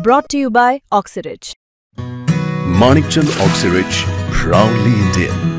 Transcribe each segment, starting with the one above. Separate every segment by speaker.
Speaker 1: Brought to you by Oxyrich.
Speaker 2: Manikchand Oxyrich, proudly Indian.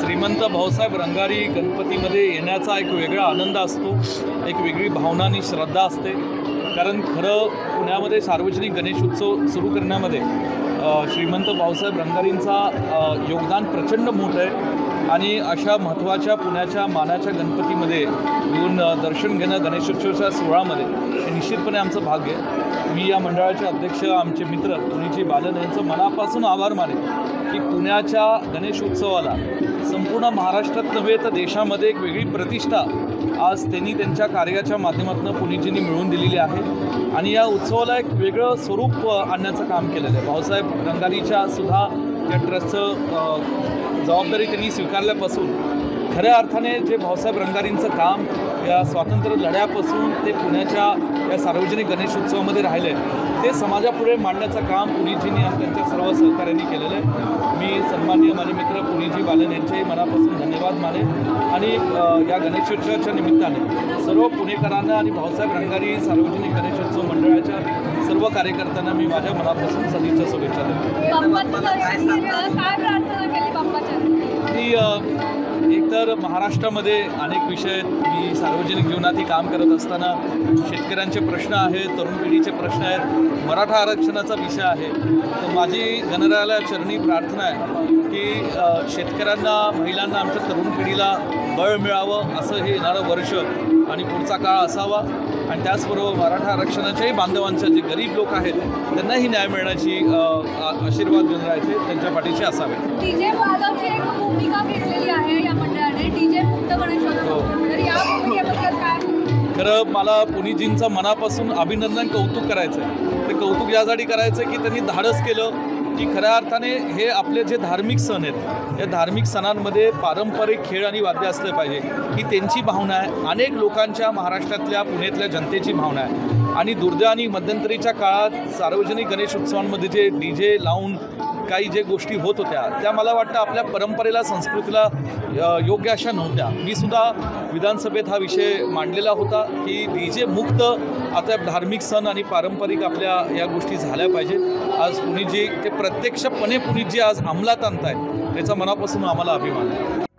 Speaker 3: श्रीमंत भाऊसाहेब रंगारी गणपतीमध्ये येण्याचा एक वेगळा आनंद असतो, एक वेगळी भावना आणि श्रद्धा असते. कारण खरं पुण्यामध्ये सार्वजनिक गणेशोत्सव सुरू करण्यामध्ये श्रीमंत भाऊसाहेब रंगारींचा योगदान प्रचंड मोठं आहे. आणि अशा महत्त्वाच्या पुण्याच्या मानाच्या गणपतीमध्ये येऊन दर्शन घेणं गणेशोत्सवाच्या सोहळ्यामध्ये हे निश्चितपणे आमचं भाग्य आहे. मी या मंडळाचे अध्यक्ष आमचे मित्र पुणेजी बालन यांचं मनापासून आभार मानेन की पुण्याच्या गणेशोत्सवाला संपूर्ण महाराष्ट्रात नव्हे तर देशामध्ये एक वेगळी प्रतिष्ठा आज त्यांनी त्यांच्या कार्याच्या माध्यमातून पुणेजींनी मिळवून दिलेली आहे. आणि या उत्सवाला एक वेगळं स्वरूप आणण्याचं काम केलेलं आहे. भाऊसाहेब रंगारीच्या सुद्धा या ट्रस्टचं जबाबदारी त्यांनी स्वीकारल्यापासून खऱ्या अर्थाने जे भाऊसाहेब रंगारींचं काम या स्वातंत्र्य लढ्यापासून ते पुण्याच्या या सार्वजनिक गणेशोत्सवामध्ये राहिलं आहे ते समाजापुढे मांडण्याचं काम पुणेजींनी आणि त्यांच्या सर्व सहकार्यांनी केलेलं आहे. मी सन्माननीय माझे मित्र पुणेजी बालन यांचेही मनापासून धन्यवाद मानेन. आणि या गणेशोत्सवाच्या निमित्ताने सर्व पुणेकरांना आणि भाऊसाहेब रंगारी सार्वजनिक गणेशोत्सव मंडळाच्या सर्व कार्यकर्त्यांना मी माझ्या मनापासून सदिच्छा शुभेच्छा देतो. एकतर महाराष्ट्रामध्ये अनेक विषय मी सार्वजनिक जीवनातही काम करत असताना शेतकऱ्यांचे प्रश्न आहेत, तरुण पिढीचे प्रश्न आहेत, मराठा आरक्षणाचा विषय आहे. तर माझी गणरायाला चरणी प्रार्थना आहे की शेतकऱ्यांना, महिलांना, आमच्या तरुण पिढीला बळ मिळावं असं हे येणारं वर्ष आणि पुढचा काळ असावा. आणि त्याचबरोबर मराठा आरक्षणाच्याही बांधवांच्या जे गरीब लोक आहेत त्यांनाही न्याय मिळण्याची आशीर्वाद गणरायाचे त्यांच्या पाठीशी असावे. खरं मला पुणेजींचं मनापासून अभिनंदन, कौतुक करायचं आहे. ते कौतुक यासाठी करायचं आहे की त्यांनी धाडस केलं की खऱ्या अर्थाने हे आपले जे धार्मिक सण आहेत या धार्मिक सणांमध्ये पारंपरिक खेळ आणि वाद्य असले पाहिजे ही त्यांची भावना आहे. अनेक लोकांच्या महाराष्ट्रातल्या पुण्यातल्या जनतेची भावना आहे. आणि दुर्दैव आणि मध्यंतरीच्या काळात सार्वजनिक गणेशोत्सवांमध्ये जे DJ लावून काही जे गोष्टी होत होत्या त्या मला वाटतं आपल्या परंपरेला, संस्कृतीला योग्य अशा नव्हत्या. मी सुद्धा विधानसभेत हा विषय मांडलेला होता की DJ मुक्त आता धार्मिक सण आणि पारंपरिक आपल्या या गोष्टी झाल्या पाहिजेत. आज पुणेजी ते प्रत्यक्षपणे पुणेजी आज अंमलात आणत आहेत याचा मनापासून आम्हाला अभिमान आहे.